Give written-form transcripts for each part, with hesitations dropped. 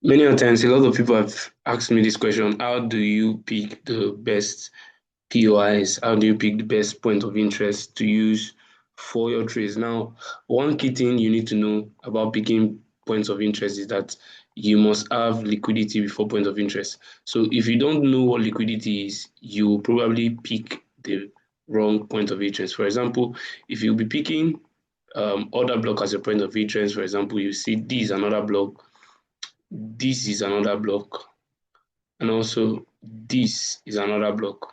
Many a times, a lot of people have asked me this question: how do you pick the best POIs? How do you pick the best point of interest to use for your trades? Now, one key thing you need to know about picking points of interest is that you must have liquidity before point of interest. So if you don't know what liquidity is, you will probably pick the wrong point of interest. For example, if you'll be picking order block as a point of interest, for example, you see this is another block, this is another block, and also this is another block.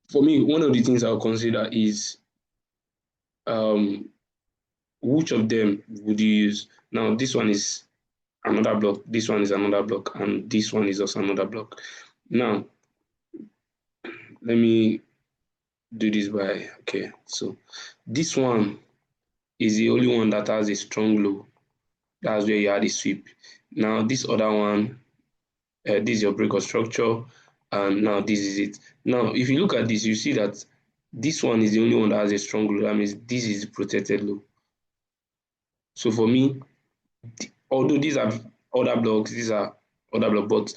For me, one of the things I'll consider is um, which of them would you use? Now, this one is another block, this one is another block, and this one is also another block. Now, let me do this by, okay, so this one is the only one that has a strong low. That's where you add a sweep. Now, this other one, this is your break of structure, and now this is it. Now, if you look at this, you see that this one is the only one that has a strong low. That means this is protected low. So for me, although these are other blocks, these are other blocks, but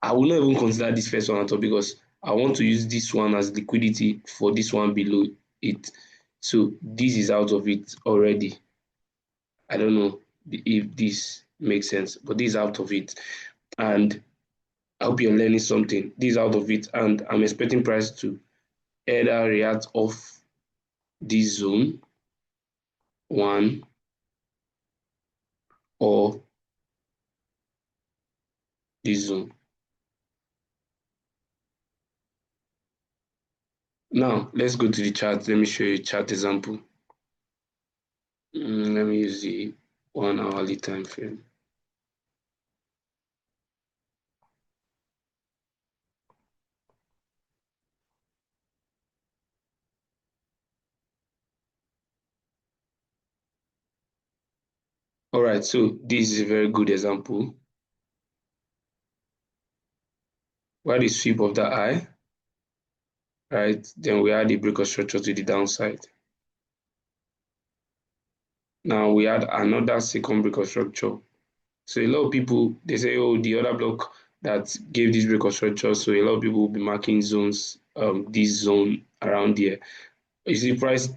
I will not even consider this first one at all because I want to use this one as liquidity for this one below it. So this is out of it already. I don't know if this makes sense, but this is out of it. And I hope you're learning something. This is out of it, and I'm expecting price to either react off this zone one or this zone. Now let's go to the chart. Let me show you a chart example. Let me use the 1 hourly time frame. All right, so this is a very good example. Where the sweep of the eye, right? Then we add the break of structure to the downside. Now we add another second break of structure. So a lot of people, they say, oh, the other block that gave this break of structure. So a lot of people will be marking zones, this zone around here. You see, price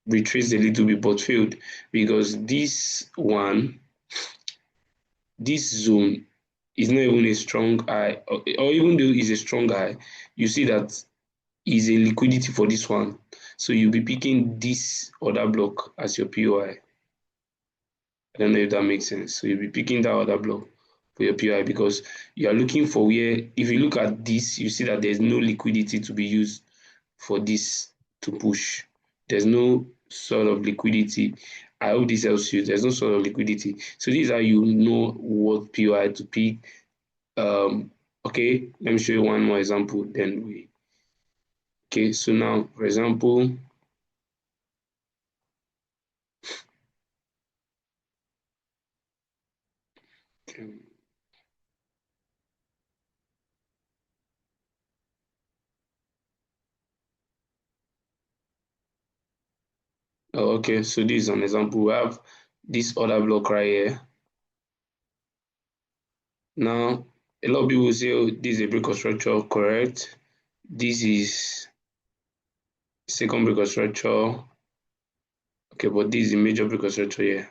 retraced a little bit but failed because this zone is not even a strong high, or even though it's a strong high, you see that is a liquidity for this one. So you'll be picking this other block as your POI. I don't know if that makes sense. So you'll be picking that other block for your POI because you are looking for where, if you look at this, you see that there's no liquidity to be used for this to push. There's no sort of liquidity. I hope this helps you. There's no sort of liquidity. So this is how you know what POI to pick. Okay, let me show you one more example. Then we, okay, so now, for example, oh, okay, so this is an example. We have this other block right here. Now, a lot of people say, oh, this is a break of structure, correct? This is second break of structure. Okay, but this is a major break of structure here.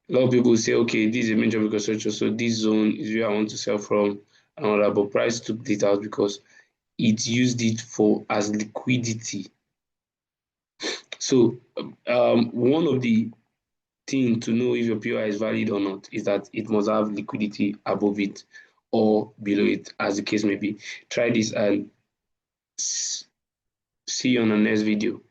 A lot of people say, okay, this is a major break of structure, so this zone is where I want to sell from and all that, but price took it out because it used it for as liquidity. So one of the thing to know if your POI is valid or not is that it must have liquidity above it or below it, as the case may be. Try this and see you on the next video.